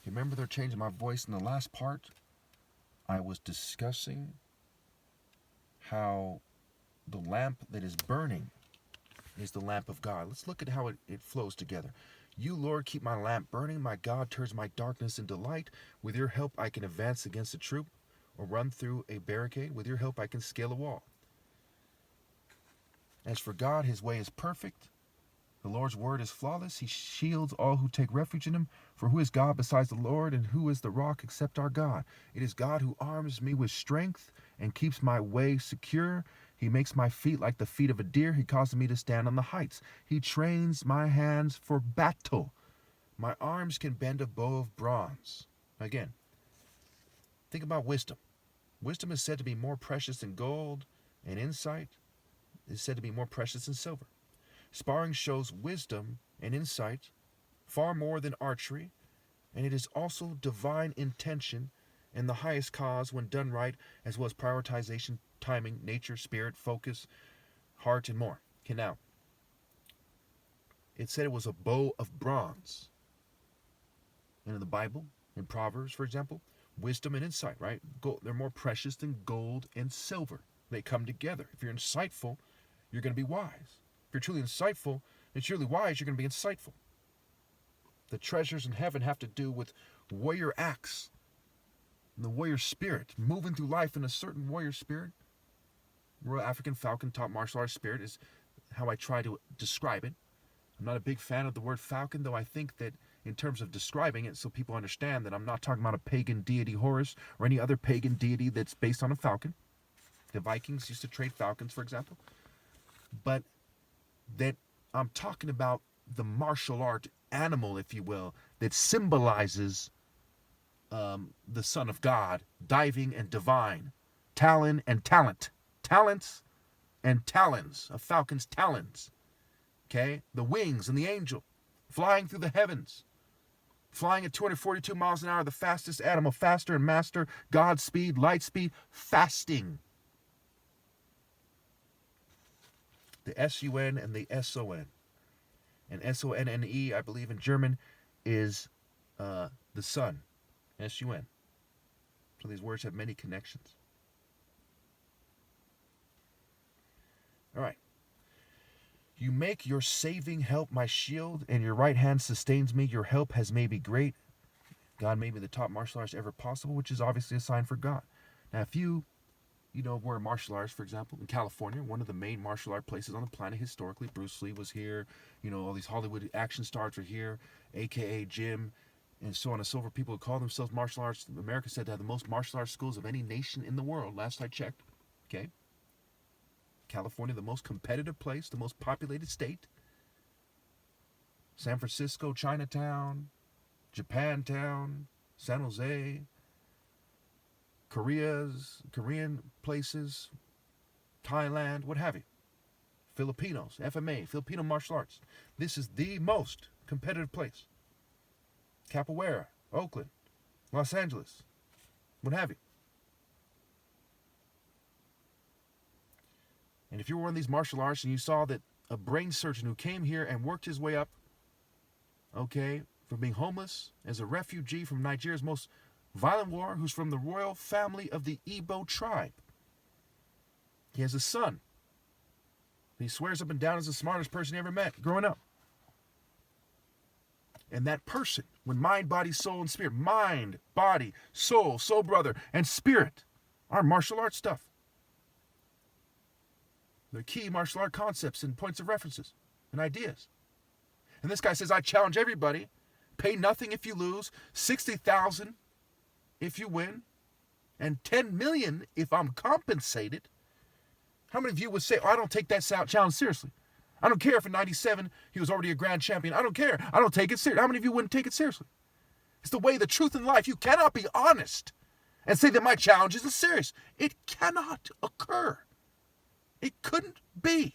Remember they're changing my voice in the last part? I was discussing how the lamp that is burning is the lamp of God. Let's look at how it flows together. You, Lord, keep my lamp burning. My God turns my darkness into light. With your help, I can advance against a troop or run through a barricade. With your help, I can scale a wall. As for God, his way is perfect. The Lord's word is flawless. He shields all who take refuge in him. For who is God besides the Lord, and who is the rock except our God? It is God who arms me with strength and keeps my way secure. He makes my feet like the feet of a deer. He causes me to stand on the heights. He trains my hands for battle. My arms can bend a bow of bronze. Again, think about wisdom. Wisdom is said to be more precious than gold, and insight is said to be more precious than silver. Sparring shows wisdom and insight far more than archery, and it is also divine intention and the highest cause when done right, as well as prioritization, timing, nature, spirit, focus, heart, and more. Okay, now, it said it was a bow of bronze. And in the Bible, in Proverbs, for example, wisdom and insight, right? They're more precious than gold and silver. They come together. If you're insightful, you're going to be wise. If you're truly insightful and truly wise, you're going to be insightful. The treasures in heaven have to do with warrior acts and the warrior spirit, moving through life in a certain warrior spirit. Royal African Falcon top martial arts spirit is how I try to describe it. I'm not a big fan of the word falcon, though I think that in terms of describing it, so people understand that I'm not talking about a pagan deity Horus or any other pagan deity that's based on a falcon. The Vikings used to trade falcons, for example. But that I'm talking about the martial art animal, if you will, that symbolizes the Son of God, diving and divine, talon and talent, talents and talons, a falcon's talons, okay? The wings and the angel, flying through the heavens, flying at 242 miles an hour, the fastest animal, faster and master, God speed, light speed, fasting. The S-U-N and the S-O-N. And S-O-N-N-E, I believe in German, is the sun. S-U-N. So these words have many connections. All right. You make your saving help my shield, and your right hand sustains me. Your help has made me great. God made me the top martial artist ever possible, which is obviously a sign for God. Now, if you were martial arts, for example, in California, one of the main martial art places on the planet historically. Bruce Lee was here. All these Hollywood action stars were here, a.k.a. Jim, and so on and so forth. People who call themselves martial arts. America said to have the most martial arts schools of any nation in the world, last I checked. Okay? California, the most competitive place, the most populated state. San Francisco, Chinatown, Japantown, San Jose, Korean places, Thailand, what have you. Filipinos, FMA, Filipino martial arts. This is the most competitive place. Capoeira, Oakland, Los Angeles, what have you. And if you were one of these martial arts and you saw that a brain surgeon who came here and worked his way up, okay, from being homeless as a refugee from Nigeria's most violent war, who's from the royal family of the Igbo tribe. He has a son. He swears up and down as the smartest person he ever met growing up. And that person, when mind, body, soul, and spirit, mind, body, soul, brother, and spirit are martial arts stuff. They're key martial art concepts and points of references and ideas. And this guy says, I challenge everybody, pay nothing if you lose, 60,000 if you win, and 10 million if I'm compensated. How many of you would say, I don't take that challenge seriously? I don't care if in 97 he was already a grand champion. I don't care. I don't take it seriously. How many of you wouldn't take it seriously? It's the way, the truth in life. You cannot be honest and say that my challenge isn't serious. It cannot occur. It couldn't be.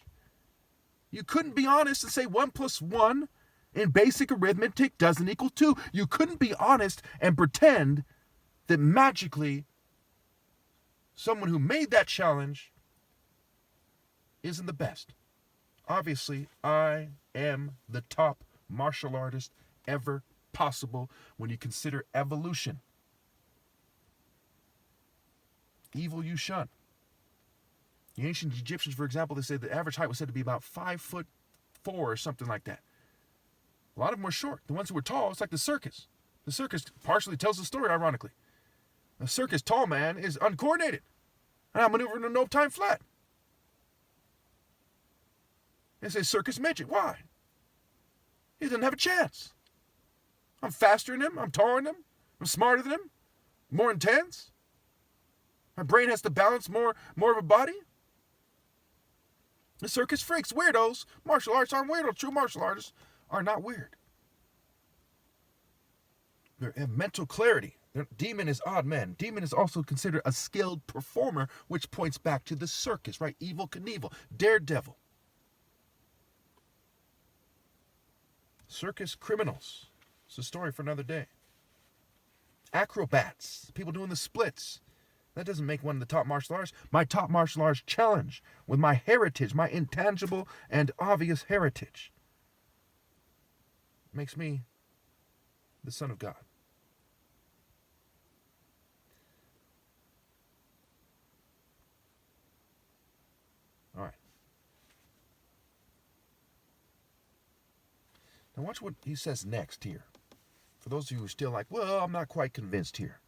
You couldn't be honest and say 1 + 1 in basic arithmetic doesn't equal 2. You couldn't be honest and pretend that magically someone who made that challenge isn't the best. Obviously, I am the top martial artist ever possible when you consider evolution. Evil you shun. The ancient Egyptians, for example, they say the average height was said to be about 5'4" or something like that. A lot of them were short. The ones who were tall, it's like the circus. The circus partially tells the story, ironically. A circus tall man is uncoordinated. And I'm maneuvering a no-time flat. They say circus midget. Why? He doesn't have a chance. I'm faster than him. I'm taller than him. I'm smarter than him. More intense. My brain has to balance more of a body. The circus freaks, weirdos. Martial arts aren't weird. True martial artists are not weird. They have mental clarity. Demon is odd man. Demon is also considered a skilled performer, which points back to the circus, right? Evel Knievel, Daredevil. Circus criminals. It's a story for another day. Acrobats, people doing the splits. That doesn't make one of the top martial arts. My top martial arts challenge with my heritage, my intangible and obvious heritage, makes me the Son of God. All right. Now watch what he says next here. For those of you who are still like, well, I'm not quite convinced here.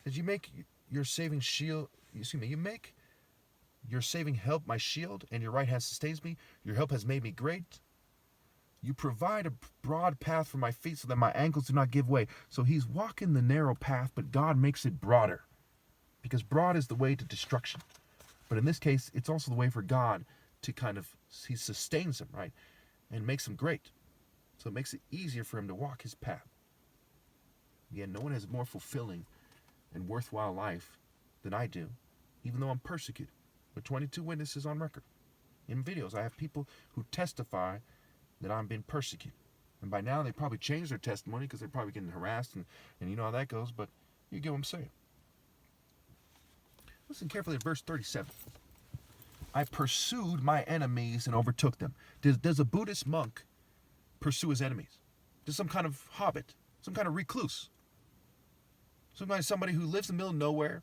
As you make your saving shield, you make your saving help my shield, and your right hand sustains me. Your help has made me great. You provide a broad path for my feet so that my ankles do not give way. So he's walking the narrow path, but God makes it broader. Because broad is the way to destruction. But in this case, it's also the way for God to he sustains him, right? And makes him great. So it makes it easier for him to walk his path. Again, no one has more fulfilling and worthwhile life than I do, even though I'm persecuted. With 22 witnesses on record. In videos, I have people who testify that I'm being persecuted. And by now, they probably changed their testimony because they're probably getting harassed, and you know how that goes, but you get what I'm saying. Listen carefully at verse 37. I pursued my enemies and overtook them. Does a Buddhist monk pursue his enemies? Does some kind of hobbit, some kind of recluse, somebody who lives in the middle of nowhere,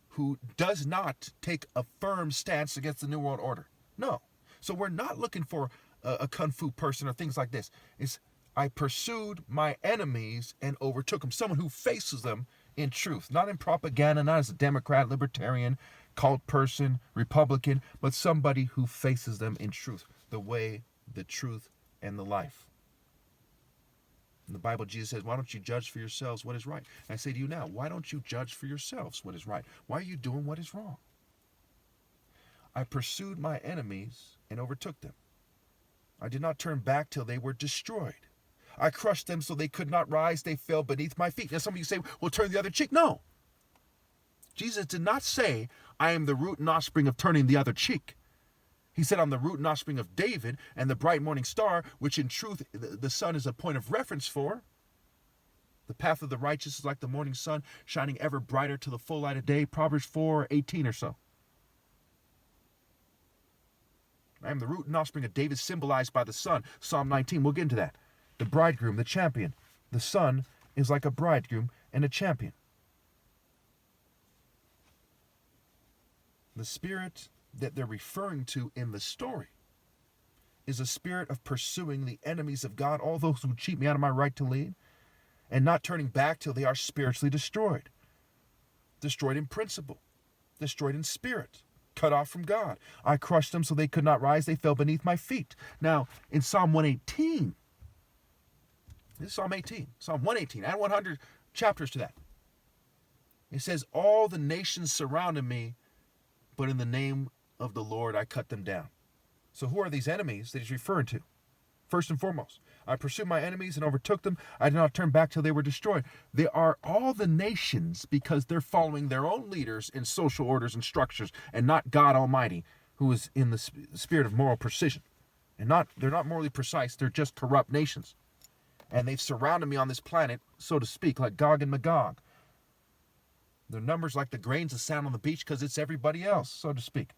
who does not take a firm stance against the New World Order? No. So we're not looking for a kung fu person or things like this. It's I pursued my enemies and overtook them. Someone who faces them in truth, not in propaganda, not as a Democrat, Libertarian, cult person, Republican, but somebody who faces them in truth, the way, the truth, and the life. In the Bible, Jesus says, why don't you judge for yourselves what is right? And I say to you now, why don't you judge for yourselves what is right? Why are you doing what is wrong? I pursued my enemies and overtook them. I did not turn back till they were destroyed. I crushed them so they could not rise. They fell beneath my feet. Now some of you say, well, turn the other cheek. No. Jesus did not say, I am the root and offspring of turning the other cheek. He said, I'm the root and offspring of David and the bright morning star, which in truth the sun is a point of reference for. The path of the righteous is like the morning sun, shining ever brighter to the full light of day. Proverbs 4:18 or so. I am the root and offspring of David, symbolized by the sun. Psalm 19, we'll get into that. The bridegroom, the champion. The sun is like a bridegroom and a champion. The spirit that they're referring to in the story is a spirit of pursuing the enemies of God, all those who cheat me out of my right to lead, and not turning back till they are spiritually destroyed. Destroyed in principle, destroyed in spirit, cut off from God. I crushed them so they could not rise. They fell beneath my feet. Now, in Psalm 118, this is Psalm 18, Psalm 118, add 100 chapters to that. It says, all the nations surrounded me, but in the name of the Lord I cut them down. So who are these enemies that he's referring to? First and foremost, I pursued my enemies and overtook them. I did not turn back till they were destroyed. They are all the nations because they're following their own leaders in social orders and structures, and not God Almighty, who is in the spirit of moral precision. And they're not morally precise, they're just corrupt nations. And they've surrounded me on this planet, so to speak, like Gog and Magog. Their numbers like the grains of sand on the beach because it's everybody else, so to speak.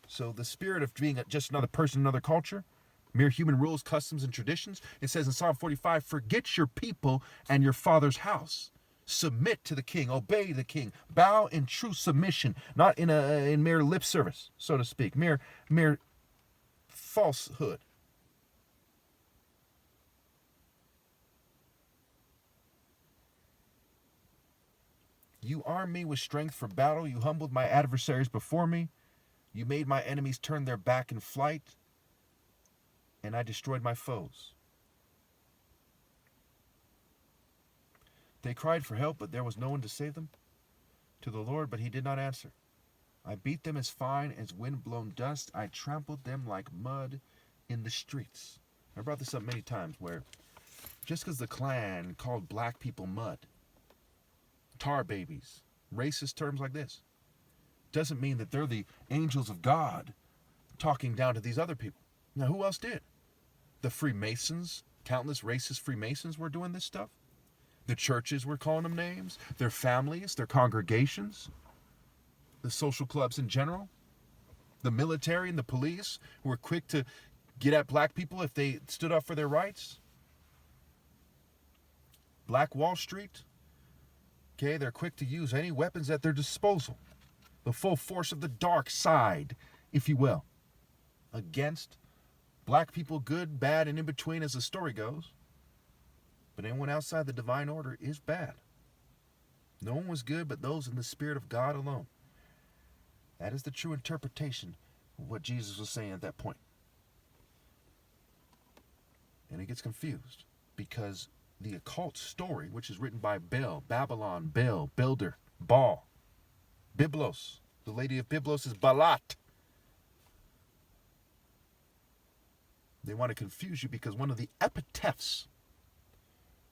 So the spirit of being just another person, another culture, mere human rules, customs, and traditions. It says in Psalm 45, forget your people and your father's house. Submit to the king, obey the king, bow in true submission, not in mere lip service, so to speak, mere falsehood. You armed me with strength for battle. You humbled my adversaries before me. You made my enemies turn their back in flight, and I destroyed my foes. They cried for help, but there was no one to save them. To the Lord, but he did not answer. I beat them as fine as wind-blown dust. I trampled them like mud in the streets. I brought this up many times where just because the Klan called black people mud, tar babies, racist terms like this, doesn't mean that they're the angels of God talking down to these other people. Now, who else did? The Freemasons, countless racist Freemasons were doing this stuff. The churches were calling them names. Their families, their congregations, the social clubs in general, the military and the police who were quick to get at black people if they stood up for their rights. Black Wall Street, okay, they're quick to use any weapons at their disposal. The full force of the dark side, if you will, against black people, good, bad, and in between as the story goes. But anyone outside the divine order is bad. No one was good but those in the Spirit of God alone. That is the true interpretation of what Jesus was saying at that point. And it gets confused because the occult story, which is written by Bel, Babylon, Bel, builder, Baal, Byblos, the lady of Byblos is Balat. They want to confuse you because one of the epitaphs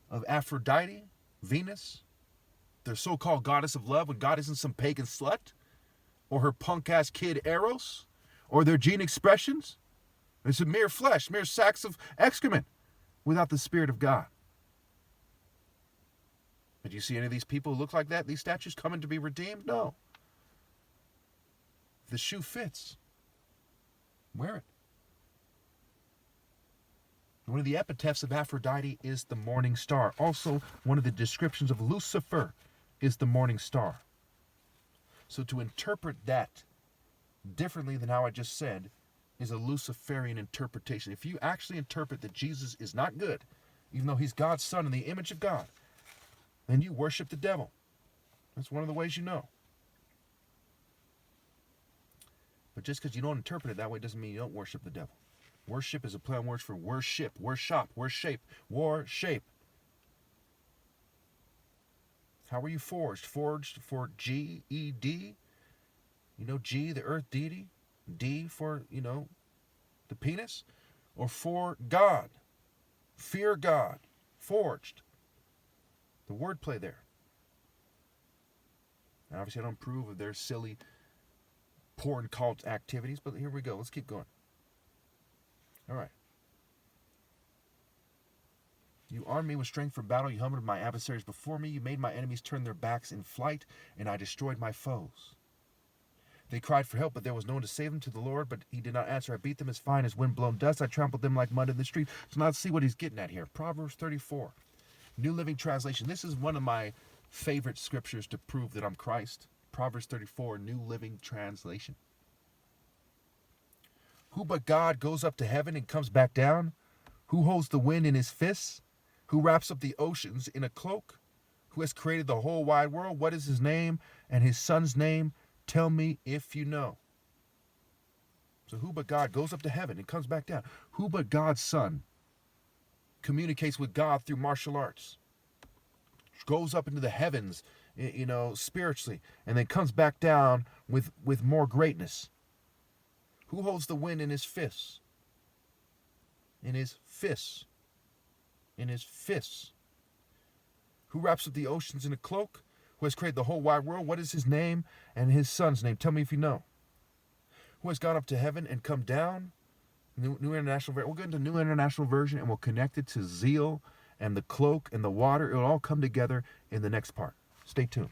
of Aphrodite, Venus, their so-called goddess of love, when God isn't some pagan slut, or her punk-ass kid Eros, or their gene expressions, it's a mere flesh, mere sacks of excrement without the Spirit of God. Did you see any of these people who look like that? These statues coming to be redeemed? No. If the shoe fits, wear it. One of the epitaphs of Aphrodite is the morning star. Also, one of the descriptions of Lucifer is the morning star. So to interpret that differently than how I just said is a Luciferian interpretation. If you actually interpret that Jesus is not good, even though he's God's son in the image of God, then you worship the devil. That's one of the ways you know. But just because you don't interpret it that way doesn't mean you don't worship the devil. Worship is a play on words for worship, worship, worship, worship. How were you forged? Forged for G-E-D. You know, G, the earth deity. D for, the penis. Or for God. Fear God. Forged. The wordplay there. And obviously I don't approve of their silly porn cult activities, but here we go. Let's keep going. All right. You armed me with strength for battle. You humbled my adversaries before me. You made my enemies turn their backs in flight, and I destroyed my foes. They cried for help, but there was no one to save them. To the Lord, but he did not answer. I beat them as fine as wind-blown dust. I trampled them like mud in the street. So now let's see what he's getting at here. Proverbs 34, New Living Translation. This is one of my favorite scriptures to prove that I'm Christ. Proverbs 34, New Living Translation. Who but God goes up to heaven and comes back down? Who holds the wind in his fists? Who wraps up the oceans in a cloak? Who has created the whole wide world? What is his name and his son's name? Tell me if you know. So who but God goes up to heaven and comes back down? Who but God's son communicates with God through martial arts? Goes up into the heavens, spiritually, and then comes back down with more greatness. Who holds the wind in his fists? In his fists. In his fists. Who wraps up the oceans in a cloak? Who has created the whole wide world? What is his name and his son's name? Tell me if you know. Who has gone up to heaven and come down? New International Version. We'll get into New International Version and we'll connect it to zeal and the cloak and the water. It'll all come together in the next part. Stay tuned.